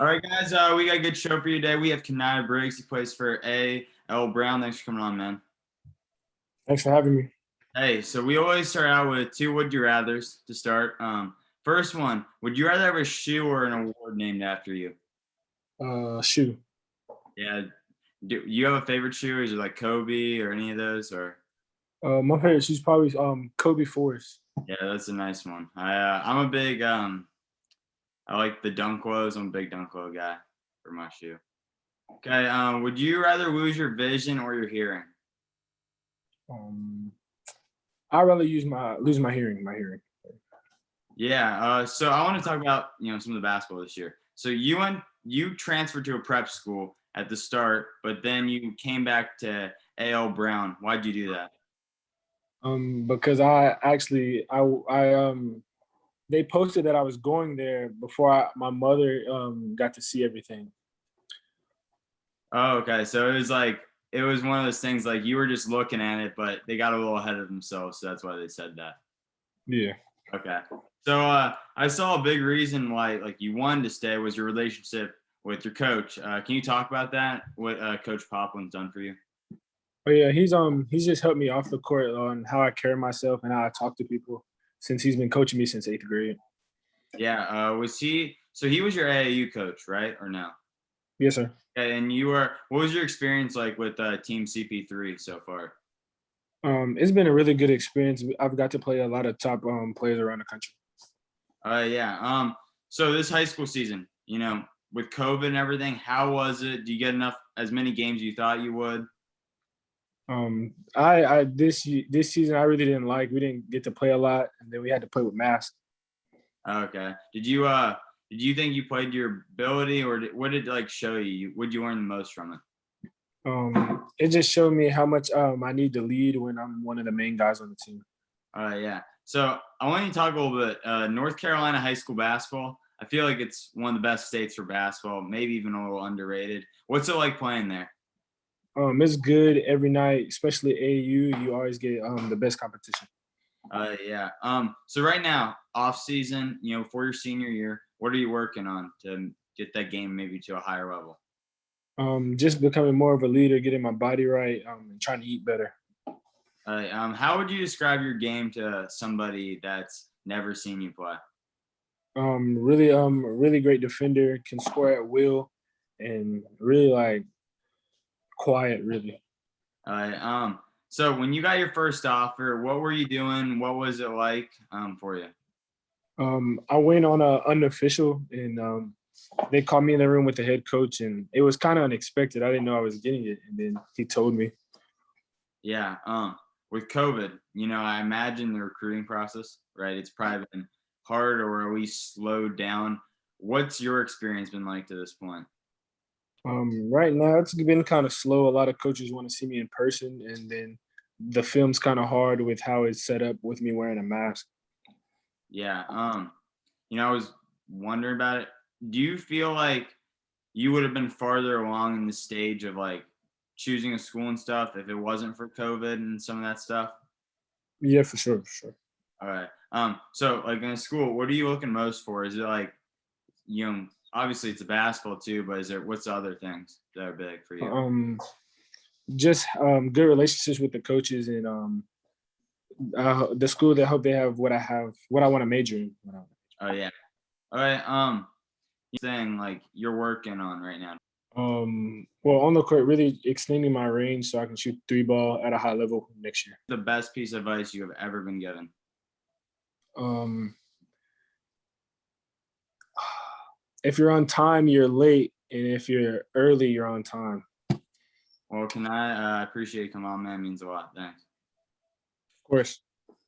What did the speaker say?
All right, guys, we got a good show for you today. We have Kheni Briggs. He plays for A.L. Brown. Thanks for coming on, man. Thanks for having me. Hey, so we always start out with two would you rathers to start. First one, would you rather have a shoe or an award named after you? Shoe. Yeah. Do you have a favorite shoe? Is it like Kobe or any of those? Or My favorite shoe's probably Kobe Force. yeah, that's a nice one. I'm a big I like the Dunk Lows. I'm a big Dunk Low guy for my shoe. Okay. Would you rather lose your vision or your hearing? Um, I'd rather lose my hearing. My hearing. Yeah. So I want to talk about some of the basketball this year. So you transferred to a prep school at the start, but then you came back to A.L. Brown. Why'd you do that? Because I actually they posted that I was going there before my mother got to see everything. Oh, okay. So it was one of those things like you were just looking at it, but they got a little ahead of themselves, so that's why they said that. Yeah. Okay. So I saw a big reason why like you wanted to stay was your relationship with your coach. Can you talk about that? What Coach Poplin's done for you? Oh yeah, he's just helped me off the court on how I carry myself and how I talk to people since he's been coaching me since 8th grade. Yeah. Was he? So he was your AAU coach, right? Or no? Yes, sir. Okay, and what was your experience like with Team CP3 so far? It's been a really good experience. I've got to play a lot of top players around the country. Yeah. So this high school season, with COVID and everything, how was it? Do you get as many games as you thought you would? I this season I really didn't like. We didn't get to play a lot, and then we had to play with masks. Okay. Did you think you played your ability, or what did it like show you? What did you learn the most from it? It just showed me how much I need to lead when I'm one of the main guys on the team. Yeah. So I want you to talk a little bit. North Carolina high school basketball. I feel like it's one of the best states for basketball, maybe even a little underrated. What's it like playing there? It's good every night, especially AAU. You always get the best competition. Yeah. So right now, off season, for your senior year, what are you working on to get that game maybe to a higher level? Just becoming more of a leader, getting my body right, and trying to eat better. How would you describe your game to somebody that's never seen you play? Really great defender, can score at will, and really like quiet, really. So when you got your first offer, what were you doing? What was it like for you? I went on a unofficial, and they called me in the room with the head coach, and it was kind of unexpected. I didn't know I was getting it, and then he told me. Yeah. With COVID, I imagine the recruiting process, right? It's probably been hard or at least slowed down. What's your experience been like to this point? Right now, it's been kind of slow. A lot of coaches want to see me in person, and then the film's kind of hard with how it's set up with me wearing a mask. Yeah. I was wondering about it. Do you feel like you would have been farther along in the stage of like choosing a school and stuff if it wasn't for COVID and some of that stuff? Yeah, for sure, for sure. All right. So like in a school, what are you looking most for? Is it like, obviously it's a basketball too, but what's the other things that are big for you? Just good relationships with the coaches and the school that hope they have what I want to major in. Oh yeah. All right. Thing like you're working on right now. Well, on the court, really extending my range so I can shoot 3-ball at a high level next year. The best piece of advice you have ever been given? If you're on time, you're late, and if you're early, you're on time. Well, can I appreciate you coming on, man? It means a lot. Thanks. Of course.